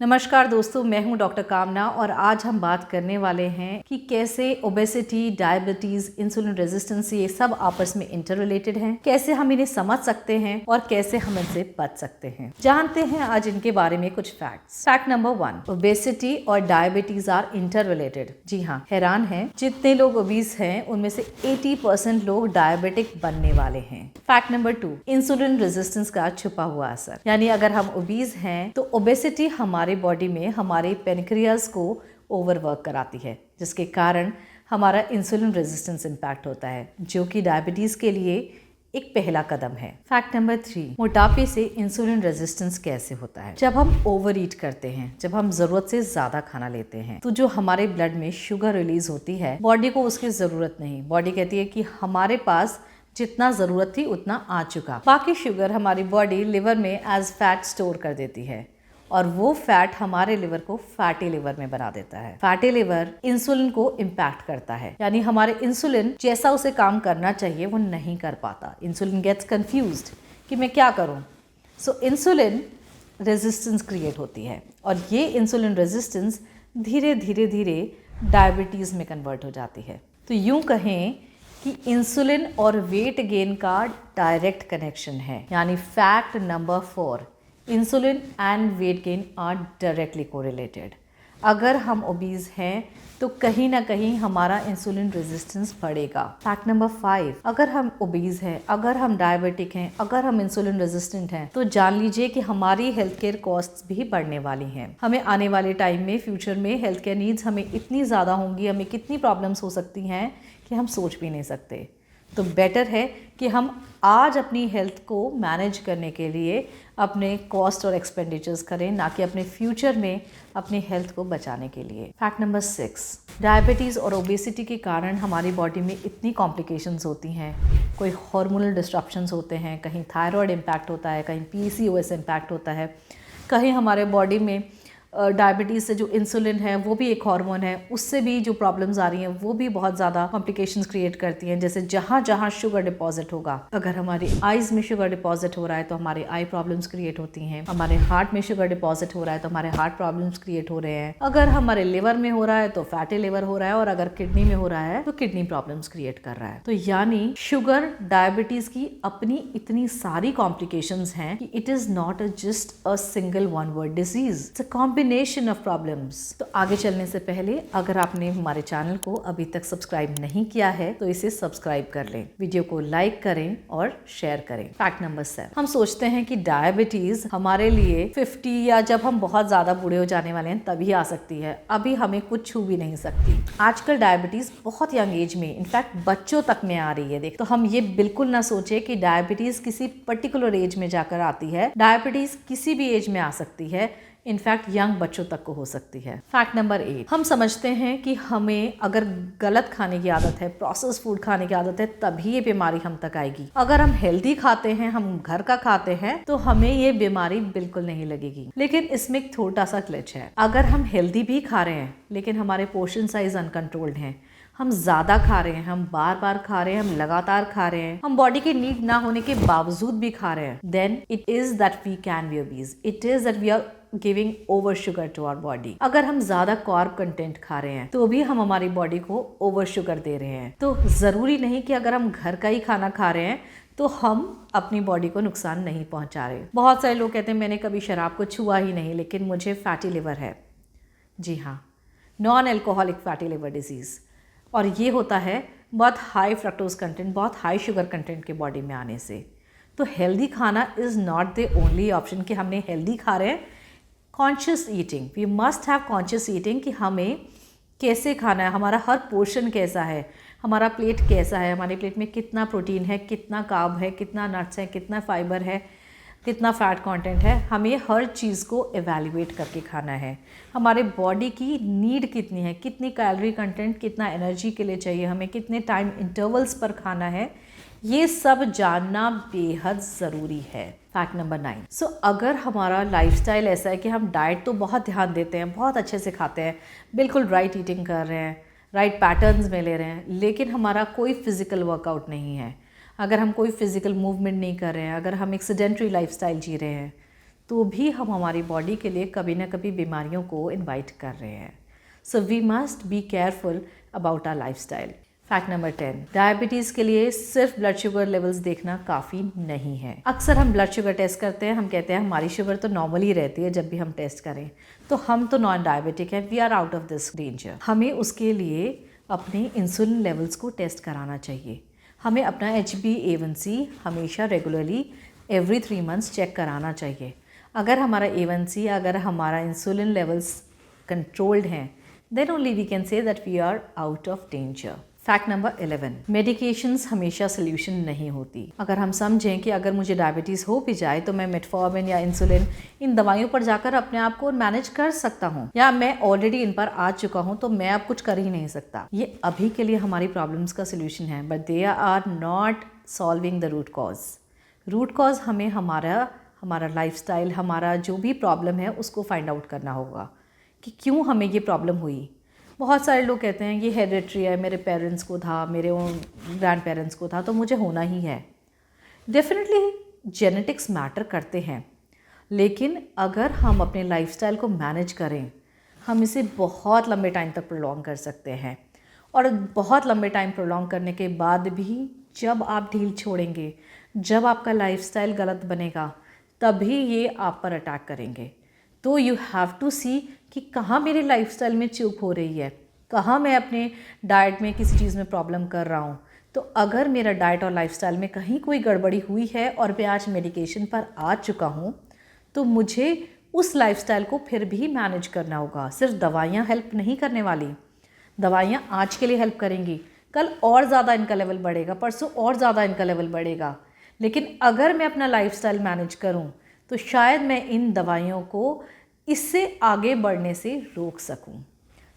नमस्कार दोस्तों, मैं हूं डॉक्टर कामना और आज हम बात करने वाले हैं कि कैसे ओबेसिटी, डायबिटीज, इंसुलिन रेजिस्टेंस ये सब आपस में इंटर रिलेटेड हैं, कैसे हम इन्हें समझ सकते हैं और कैसे हम इनसे बच सकते हैं। जानते हैं आज इनके बारे में कुछ फैक्ट्स। फैक्ट नंबर 1, ओबेसिटी और डायबिटीज आर इंटर रिलेटेड। जी हाँ, हैरान है, जितने लोग ओबीस हैं उनमें से 80% लोग डायबिटिक बनने वाले हैं। फैक्ट नंबर 2, इंसुलिन रेजिस्टेंस का छुपा हुआ असर, यानी अगर हम ओबीस हैं तो ओबेसिटी हमारे बॉडी में हमारे पेनक्रियाज को ओवरवर्क कराती है, जिसके कारण हमारा इंसुलिन रेजिस्टेंस इंपैक्ट होता है, जो कि डायबिटीज के लिए एक पहला कदम है। फैक्ट नंबर 3, मोटापे से इंसुलिन रेजिस्टेंस कैसे होता है। जब हम ओवर ईट करते हैं, जब हम जरूरत से ज्यादा खाना लेते हैं, तो जो हमारे ब्लड में शुगर रिलीज होती है, बॉडी को उसकी जरूरत नहीं। बॉडी कहती है कि हमारे पास जितना जरूरत थी उतना आ चुका, बाकी शुगर हमारी बॉडी लिवर में एज फैट स्टोर कर देती है और वो फैट हमारे लिवर को फैटी लिवर में बना देता है। फैटी लिवर इंसुलिन को इम्पैक्ट करता है, यानी हमारे इंसुलिन जैसा उसे काम करना चाहिए वो नहीं कर पाता। इंसुलिन गेट्स कंफ्यूज्ड कि मैं क्या करूं। सो इंसुलिन रेजिस्टेंस क्रिएट होती है और ये इंसुलिन रेजिस्टेंस धीरे धीरे धीरे डायबिटीज में कन्वर्ट हो जाती है। तो यूं कहें कि इंसुलिन और वेट गेन का डायरेक्ट कनेक्शन है, यानी fact number 4, insulin and weight gain are directly correlated. अगर हम ओबीज हैं तो कहीं ना कहीं हमारा इंसुलिन रेजिस्टेंस बढ़ेगा। फैक्ट नंबर 5, अगर हम ओबीज हैं, अगर हम डायबिटिक हैं, अगर हम इंसुलिन रेजिस्टेंट हैं, तो जान लीजिए कि हमारी हेल्थ केयर कॉस्ट्स भी बढ़ने वाली हैं। हमें आने वाले टाइम में, फ्यूचर में हेल्थ केयर नीड्स हमें इतनी ज़्यादा होंगी, हमें कितनी प्रॉब्लम्स हो सकती हैं कि हम सोच भी नहीं सकते। तो बेटर है कि हम आज अपनी हेल्थ को मैनेज करने के लिए अपने कॉस्ट और एक्सपेंडिचर्स करें, ना कि अपने फ्यूचर में अपनी हेल्थ को बचाने के लिए। फैक्ट नंबर 6, डायबिटीज़ और ओबेसिटी के कारण हमारी बॉडी में इतनी कॉम्प्लिकेशंस होती हैं। कोई हार्मोनल डिस्ट्रप्शंस होते हैं, कहीं थायराइड इम्पैक्ट होता है, कहीं पीसीओएस इम्पैक्ट होता है, कहीं हमारे बॉडी में डायबिटीज़ से जो इंसुलिन है वो भी एक हार्मोन है, उससे भी जो प्रॉब्लम्स आ रही हैं वो भी बहुत ज़्यादा कॉम्प्लिकेशंस क्रिएट करती हैं। जैसे जहाँ जहाँ शुगर डिपॉजिट होगा, अगर हमारी आईज में शुगर डिपॉजिट हो रहा है तो हमारे आई प्रॉब्लम्स क्रिएट होती हैं। हमारे हार्ट में शुगर डिपॉजिट हो रहा है तो हमारे हार्ट प्रॉब्लम्स क्रिएट हो रहे हैं। अगर हमारे लिवर में हो रहा है तो फैटी लिवर हो रहा है, और अगर किडनी में हो रहा है तो किडनी प्रॉब्लम्स क्रिएट कर रहा है। तो यानी शुगर डायबिटीज़ की अपनी इतनी सारी कॉम्प्लिकेशंस हैं कि it is not just a single one word disease, it's a combination of problems. तो आगे चलने से पहले अगर आपने हमारे चैनल को अभी तक सब्सक्राइब नहीं किया है तो इसे सब्सक्राइब कर लें, वीडियो को लाइक करें और शेयर करें। फैक्ट नंबर 7, हम सोचते हैं कि डायबिटीज हमारे लिए 50 या जब हम बहुत ज्यादा बूढ़े हो जाने वाले हैं तभी आ सकती है, अभी हमें कुछ छू भी नहीं सकती। आजकल डायबिटीज बहुत यंग एज में, इनफैक्ट बच्चों तक में आ रही है। देख, तो हम ये बिल्कुल ना सोचे कि डायबिटीज किसी पर्टिकुलर एज में जाकर आती है। डायबिटीज किसी भी एज में आ सकती है, इनफैक्ट यंग बच्चों तक को हो सकती है। फैक्ट नंबर 8, हम समझते हैं कि हमें अगर गलत खाने की आदत है, प्रोसेस फूड खाने की आदत है, तभी ये बीमारी हम तक आएगी। अगर हम हेल्दी खाते हैं, हम घर का खाते हैं, तो हमें ये बीमारी बिल्कुल नहीं लगेगी। लेकिन इसमें एक छोटा सा ग्लिच है। अगर हम हेल्दी भी खा रहे हैं लेकिन हमारे पोर्शन साइज अनकंट्रोल्ड हैं, हम ज़्यादा खा रहे हैं, हम बार बार खा रहे हैं, हम लगातार खा रहे हैं, हम बॉडी की नीड ना होने के बावजूद भी खा रहे हैं, then it is that we can be obese, it is that we are giving over sugar to our body. अगर हम ज्यादा कार्ब कंटेंट खा रहे हैं तो भी हम हमारी बॉडी को ओवर शुगर दे रहे हैं। तो जरूरी नहीं कि अगर हम घर का ही खाना खा रहे हैं तो हम अपनी बॉडी को नुकसान नहीं पहुंचा रहे। बहुत सारे लोग कहते हैं मैंने कभी शराब को छुआ ही नहीं लेकिन मुझे फैटी लिवर है। जी हाँ, non alcoholic fatty liver disease, और ये होता है बहुत हाई फ्रक्टोज कंटेंट, बहुत हाई शुगर कंटेंट के बॉडी में आने से। तो हेल्दी खाना is not the only option कि हमने हेल्दी खा रहे हैं। Conscious eating, we must have conscious eating कि हमें कैसे खाना है, हमारा हर पोर्शन कैसा है, हमारा प्लेट कैसा है, हमारे प्लेट में कितना प्रोटीन है, कितना कार्ब है, कितना नट्स है, कितना फाइबर है, कितना फैट कंटेंट है। हमें हर चीज़ को एवेल्युएट करके खाना है। हमारे बॉडी की नीड कितनी है, कितनी कैलोरी कंटेंट, कितना एनर्जी के लिए चाहिए, हमें कितने टाइम इंटरवल्स पर खाना है, ये सब जानना बेहद ज़रूरी है। फैक्ट नंबर 9, सो अगर हमारा लाइफस्टाइल ऐसा है कि हम डाइट तो बहुत ध्यान देते हैं, बहुत अच्छे से खाते हैं, बिल्कुल राइट ईटिंग कर रहे हैं, राइट पैटर्न्स में ले रहे हैं, लेकिन हमारा कोई फिजिकल वर्कआउट नहीं है, अगर हम कोई फिजिकल मूवमेंट नहीं कर रहे हैं, अगर हम एक सेडेंटरी लाइफस्टाइल जी रहे हैं, तो भी हम हमारी बॉडी के लिए कभी ना कभी बीमारियों को इनवाइट कर रहे हैं। So we must be careful about our lifestyle. Fact number 10, diabetes के लिए सिर्फ ब्लड शुगर लेवल्स देखना काफ़ी नहीं है। अक्सर हम ब्लड शुगर टेस्ट करते हैं, हम कहते हैं हमारी शुगर तो नॉर्मल ही रहती है जब भी हम टेस्ट करें, तो हम तो नॉन डायबिटिक हैं, we are out of this danger. हमें उसके लिए अपने इंसुलिन लेवल्स को टेस्ट कराना चाहिए। हमें अपना HbA1c हमेशा रेगुलरली एवरी 3 मंथ्स चेक कराना चाहिए। अगर हमारा A1c, अगर हमारा इंसुलिन लेवल्स कंट्रोल्ड हैं, then only we can say that we are out of danger. Fact number 11, medications हमेशा सोल्यूशन नहीं होती। अगर हम समझें कि अगर मुझे डायबिटीज़ हो भी जाए तो मैं मेटफॉर्मिन या इंसुलिन इन दवाइयों पर जाकर अपने आप को मैनेज कर सकता हूँ, या मैं ऑलरेडी इन पर आ चुका हूँ तो मैं अब कुछ कर ही नहीं सकता, ये अभी के लिए हमारी प्रॉब्लम्स का सोल्यूशन है, but they are not solving the root cause. Root cause हमें हमारा लाइफस्टाइल, हमारा जो भी प्रॉब्लम है उसको फाइंड आउट करना होगा कि क्यों हमें ये प्रॉब्लम हुई। बहुत सारे लोग कहते हैं ये हेरिडिटरी है, मेरे पेरेंट्स को था, मेरे ग्रैंड पेरेंट्स को था, तो मुझे होना ही है। डेफिनेटली जेनेटिक्स मैटर करते हैं, लेकिन अगर हम अपने लाइफस्टाइल को मैनेज करें, हम इसे बहुत लंबे टाइम तक प्रोलॉन्ग कर सकते हैं। और बहुत लंबे टाइम प्रोलॉन्ग करने के बाद भी जब आप ढील छोड़ेंगे, जब आपका लाइफस्टाइल गलत बनेगा, तभी ये आप पर अटैक करेंगे। तो यू हैव टू सी कि कहाँ मेरे लाइफस्टाइल में चूक हो रही है, कहाँ मैं अपने डाइट में किसी चीज़ में प्रॉब्लम कर रहा हूँ। तो अगर मेरा डाइट और लाइफस्टाइल में कहीं कोई गड़बड़ी हुई है और मैं आज मेडिकेशन पर आ चुका हूँ, तो मुझे उस लाइफस्टाइल को फिर भी मैनेज करना होगा। सिर्फ दवाइयाँ हेल्प नहीं करने वाली। दवाइयाँ आज के लिए हेल्प करेंगी, कल और ज़्यादा इनका लेवल बढ़ेगा, परसों और ज़्यादा इनका लेवल बढ़ेगा। लेकिन अगर मैं अपना लाइफस्टाइल मैनेज करूँ तो शायद मैं इन दवाइयों को इससे आगे बढ़ने से रोक सकूं।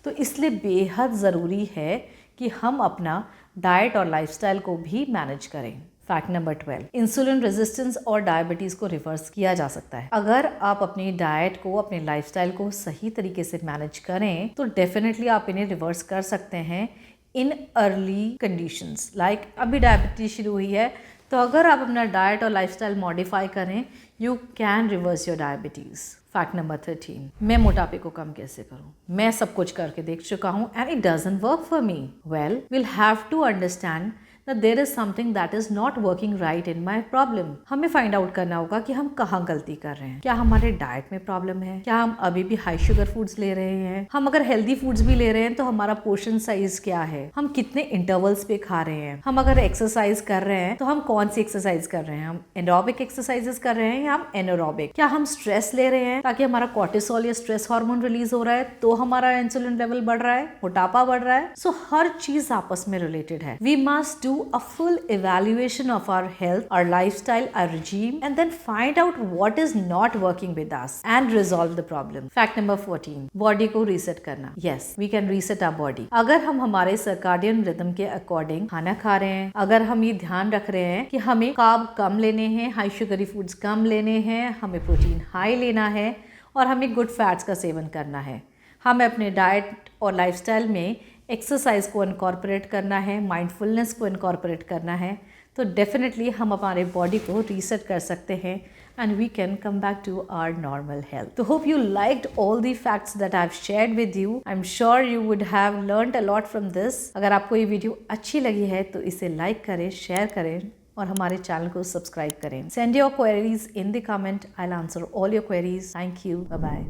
तो इसलिए बेहद ज़रूरी है कि हम अपना डाइट और लाइफस्टाइल को भी मैनेज करें। फैक्ट नंबर 12, इंसुलिन रेजिस्टेंस और डायबिटीज़ को रिवर्स किया जा सकता है। अगर आप अपनी डाइट को, अपने लाइफस्टाइल को सही तरीके से मैनेज करें तो डेफिनेटली आप इन्हें रिवर्स कर सकते हैं इन अर्ली कंडीशंस। लाइक अभी डायबिटीज़ शुरू हुई है, तो अगर आप अपना डाइट और लाइफस्टाइल मॉडिफाई करें, you can reverse your diabetes. Fact number 13, मैं मोटापे को कम कैसे करूं? मैं सब कुछ करके देख चुका हूं and it doesn't work for me. Well, will have to understand that there is something that is not working right in my problem. हमें फाइंड आउट करना होगा कि हम कहाँ गलती कर रहे हैं। क्या हमारे डाइट में प्रॉब्लम है? क्या हम अभी भी हाई शुगर फूड्स ले रहे हैं? हम अगर हेल्दी फूड्स भी ले रहे हैं तो हमारा पोर्शन साइज क्या है? हम कितने इंटरवल्स पे खा रहे हैं? हम अगर एक्सरसाइज कर रहे हैं तो हम कौन सी एक्सरसाइज कर रहे हैं? हम एरोबिक एक्सरसाइजेस कर रहे हैं या हम एनारोबिक? क्या हम स्ट्रेस ले रहे हैं ताकि हमारा कोर्टिसोल या स्ट्रेस हार्मोन रिलीज हो रहा है तो हमारा इंसुलिन लेवल बढ़ रहा है, मोटापा बढ़ रहा है? सो हर चीज आपस में रिलेटेड है। We must do a full evaluation of our health, our lifestyle, our regime, and then find out what is not working with us and resolve the problem. Fact number 14, body को reset करना। Yes, we can reset our body. अगर हम हमारे circadian rhythm के according खाना खा रहे हैं, अगर हम ये ध्यान रख रहे हैं कि हमें कार्ब कम लेने हैं, हाई शुगरी फूड्स कम लेने हैं, हमें प्रोटीन हाई लेना है और हमें गुड फैट्स का सेवन करना है, हमें अपने डाइट और लाइफस्टाइल में एक्सरसाइज को इनकॉर्पोरेट करना है, माइंडफुलनेस को इनकॉर्पोरेट करना है, तो डेफिनेटली हम हमारे बॉडी को रीसेट कर सकते हैं and we can come back to our normal health. तो hope you liked all the facts that I have shared with you. I am sure you would have learned a lot from this. अगर आपको ये video अच्छी लगी है तो इसे like करें, शेयर करें और हमारे चैनल को सब्सक्राइब करें। Send your queries in the comment, I will answer all your queries. Thank you, bye bye.